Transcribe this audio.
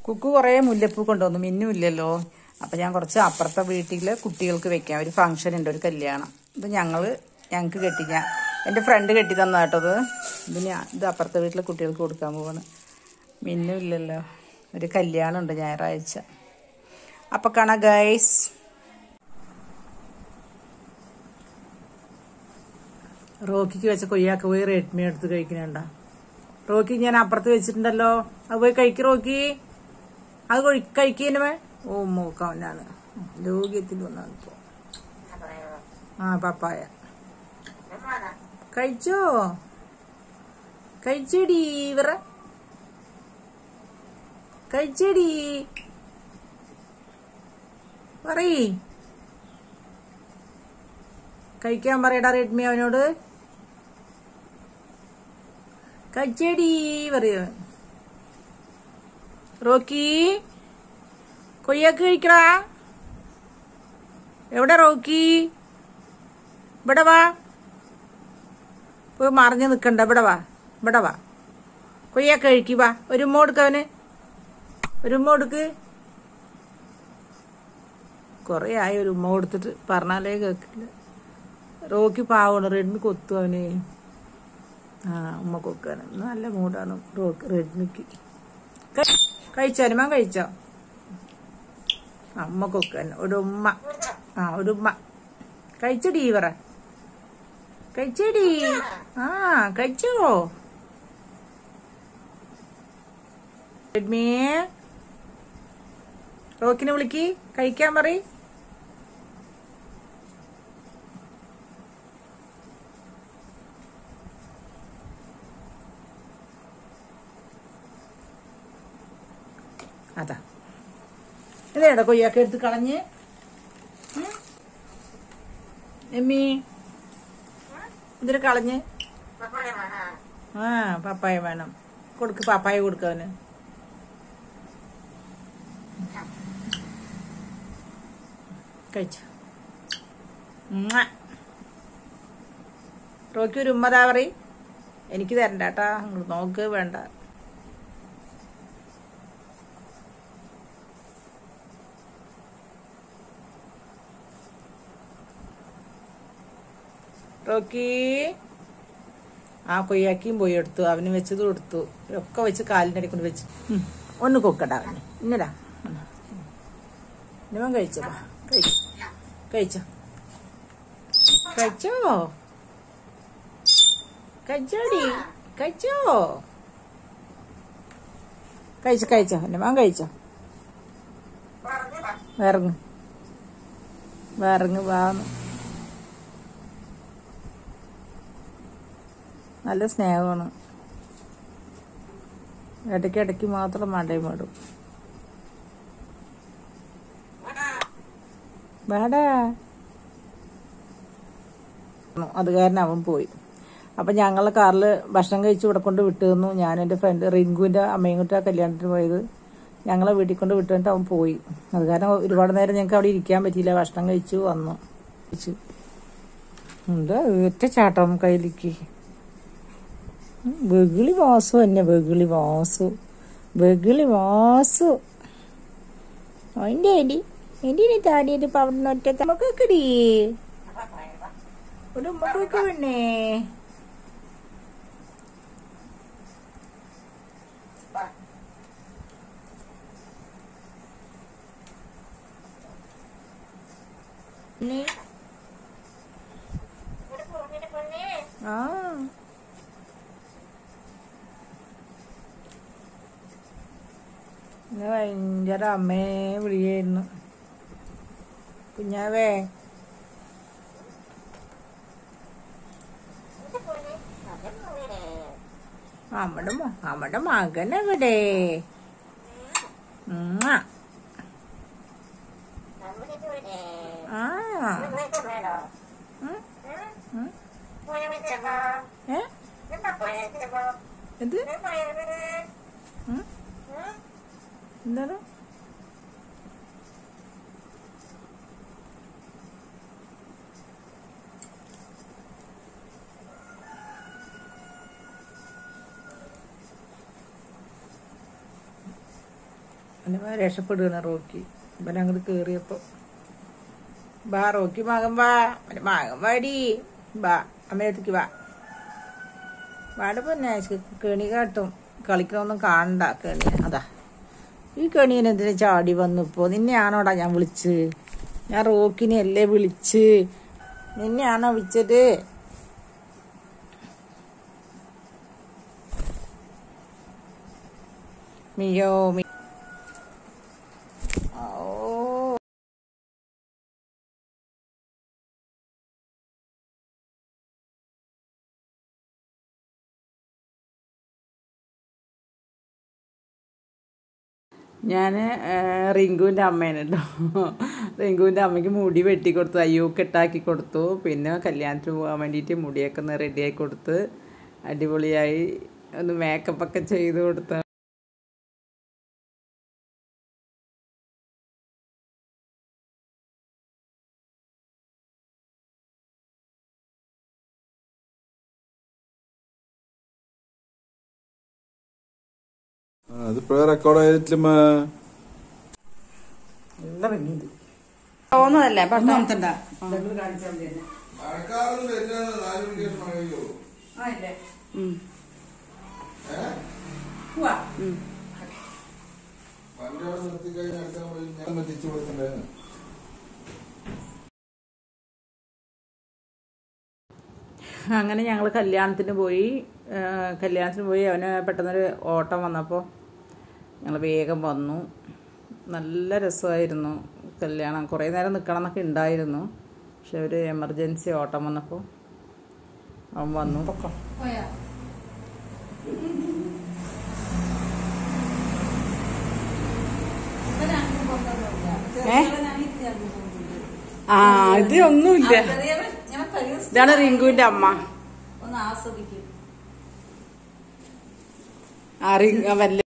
കുക്കു കുറേ മുല്ലപ്പൂ കൊണ്ടുവന്നു, മിന്നും ഇല്ലല്ലോ. അപ്പം ഞാൻ കുറച്ച് അപ്പുറത്തെ വീട്ടിൽ കുട്ടികൾക്ക് വെക്കാം. ഒരു ഫംഗ്ഷൻ ഉണ്ട്, ഒരു കല്യാണം. അപ്പം ഞങ്ങൾക്ക് കെട്ടി, എൻ്റെ ഫ്രണ്ട് കെട്ടി തന്ന കേട്ടത്. ഇത് അപ്പുറത്തെ വീട്ടിലെ കുട്ടികൾക്ക് കൊടുക്കാൻ പോവാണ്. മിന്നും ഇല്ലല്ലോ, ഒരു കല്യാണം ഉണ്ട് ഞായറാഴ്ച. അപ്പം കാണാം ഗൈസ്. റോക്കിക്ക് വെച്ച കൊയ്യാക്ക പോയി റെഡ്മി എടുത്ത് കഴിക്കുന്നുണ്ട. റോക്കി ഞാൻ അപ്പുറത്ത് വെച്ചിട്ടുണ്ടല്ലോ, അത് പോയി കഴിക്കും റോക്കി. അത് കഴിക്കുന്നവേ. ഓ മോക്കവനാണ് ലോക്യത്തിൽ വന്നാണ് ഇപ്പോ. പപ്പായ കഴിച്ചോ? കഴിച്ചേടി ഇവറ, കഴിച്ചേടി പറയ്. കഴിക്കാൻ പറയടാ റെഡ്മി അവനോട്. കഴിച്ചേടി പറയ. റോക്കി കൊയ്യാക്ക് കഴിക്കടാ. എവിടെ റോക്കി? ഇവിടെ വാ, പോയി മറിഞ്ഞു നിക്കണ്ട. ഇവിടെ വാ കൊയ്യാക്ക് കഴിക്കി. വാ, ഒരു ഉമ്മ കൊടുക്ക അവന്, ഒരു ഉമ്മ കൊടുക്ക്. കൊറേ ആയി ഒരു ഉമ്മ കൊടുത്തിട്ട്, പറഞ്ഞാലേ കേക്കില്ല. റോക്കി പാവണം, റെഡ്മി കൊത്തു അവന്. ഉമ്മ കൊക്കാണ്. നല്ല മൂടാണ് റെഡ്മിക്ക്. കഴിച്ചോ അനുമാൻ, കഴിച്ചോ? ഉമ്മ കൊക്കാൻ ഒരു ഉമ്മ. ഒരു ഉമ്മ. കഴിച്ചടി പറ, കഴിച്ചടി. കഴിച്ചോ റെഡ്മി? റോക്കിനെ വിളിക്ക്, കഴിക്കാൻ പറ. അതാ ഇതേടാ കൊയ്യാക്ക എടുത്ത് കളഞ്ഞ്. എമ്മി ഇതിന് കളഞ്ഞ്. പപ്പായ വേണം, കൊടുക്ക്. പപ്പായ കൊടുക്കവന്. കഴിച്ചു. റോക്കി ഒരു ഉമ്മതാ പറ. എനിക്ക് തരണ്ടാട്ടാ, നോക്ക് വേണ്ട. റോക്കി കൊയ്യാക്കിയും പോയി എടുത്തു, അവന് വെച്ചത് കൊടുത്തു. ഒക്കെ വെച്ച് കാലിൻ്റെ അടി കൊണ്ട് വെച്ച്. ഒന്ന് കൊക്കണ്ട അവന്. ഇന്നടാ ഇവൻ കഴിച്ചോ? കഴിച്ചോ? കഴിച്ചോ? കഴിച്ചോടി? കഴിച്ചോ? കഴിച്ചോ? എന്നെ മാൻ കഴിച്ചോ? വിറങ്ങ് വാന്ന്. നല്ല സ്നേഹമാണ്. ഇടയ്ക്ക് മാത്രം മണ്ടയും പാടും. വേടാ, അത് കാരണം അവൻ പോയി. അപ്പം ഞങ്ങൾ കാറിൽ ഭക്ഷണം കഴിച്ച് ഇവിടെ കൊണ്ട് വിട്ടു തന്നു. ഞാൻ എൻ്റെ ഫ്രണ്ട് റിങ്കുവിൻ്റെ അമ്മയും കൂട്ടി കല്യാണത്തിന് പോയത്. ഞങ്ങളെ വീട്ടിൽ കൊണ്ട് വിട്ടിട്ട് അവൻ പോയി. അത് കാരണം ഒരുപാട് നേരം ഞങ്ങൾക്ക് അവിടെ ഇരിക്കാൻ പറ്റിയില്ല. ഭക്ഷണം കഴിച്ചു വന്നു. എന്താ ഒറ്റ ചാട്ടം കയ്യിലേക്ക്. വെകിളി വാസു തന്നെ, വെകിളി വാസു. എൻ്റെ താടിയിട്ട് ഇപ്പം അവിടെ നിന്ന് ഒറ്റ നമുക്കൊക്കെടി ഒരു ഉമ്മക്കൊക്കെ വേണേ. ഭയങ്കര അമ്മയെ വിളിയായിരുന്നു. കുഞ്ഞാവേ നമ്മുടെ മകനെവിടെ? എന്ത് എന്താണ്? അവനെ രക്ഷപ്പെടുകയാണ് റോക്കി. അവൻ അങ്ങോട്ട് കേറിയപ്പോ ബാ റോക്കി മകൻ വാ, മകൻ വാടി, ബാ അമ്മയത്തേക്ക് വാ, വാട പൊന്നെ കെണി കാട്ടും. കളിക്കണമൊന്നും കാണണ്ട കെണി. അതാ ഈ കെണീനെതിരെ ചാടി വന്നിപ്പോ. നിന്നെയാണോടാ ഞാൻ വിളിച്ച്? ഞാൻ റോക്കിനെ അല്ലേ വിളിച്ച്? നിന്നെയാണോ വിളിച്ചത്? മിയോ ഞാൻ റിങ്കുവിൻ്റെ അമ്മേനെ കേട്ടോ. റിങ്കുവിൻ്റെ അമ്മയ്ക്ക് മുടി വെട്ടിക്കൊടുത്തു, അയ്യൂക്കെട്ടാക്കി കൊടുത്തു. പിന്നെ കല്യാണത്തിന് പോകാൻ വേണ്ടിയിട്ട് മുടിയൊക്കെ ഒന്ന് റെഡിയാക്കി കൊടുത്ത് അടിപൊളിയായി ഒന്ന് മേക്കപ്പൊക്കെ ചെയ്ത് കൊടുത്ത്. അതിപ്പോഴേ റെക്കോർഡ് ആയിട്ടില്ല. തോന്നുന്നതല്ലേ അങ്ങനെ ഞങ്ങൾ കല്യാണത്തിന് പോയി. അവന് പെട്ടെന്നൊരു ഓട്ടം വന്നപ്പോൾ ഞങ്ങൾ വേഗം വന്നു. നല്ല രസമായിരുന്നു കല്യാണം. കുറേ നേരം നിൽക്കണം എന്നൊക്കെ ഉണ്ടായിരുന്നു, പക്ഷെ ഒരു എമർജൻസി ഓട്ടം വന്നപ്പോൾ അവൻ വന്നു. ആ ഇത് ഒന്നുമില്ല. ഇതാണ് റിങ്കുവിന്റെ അമ്മ. ആ റിങ് വല്ല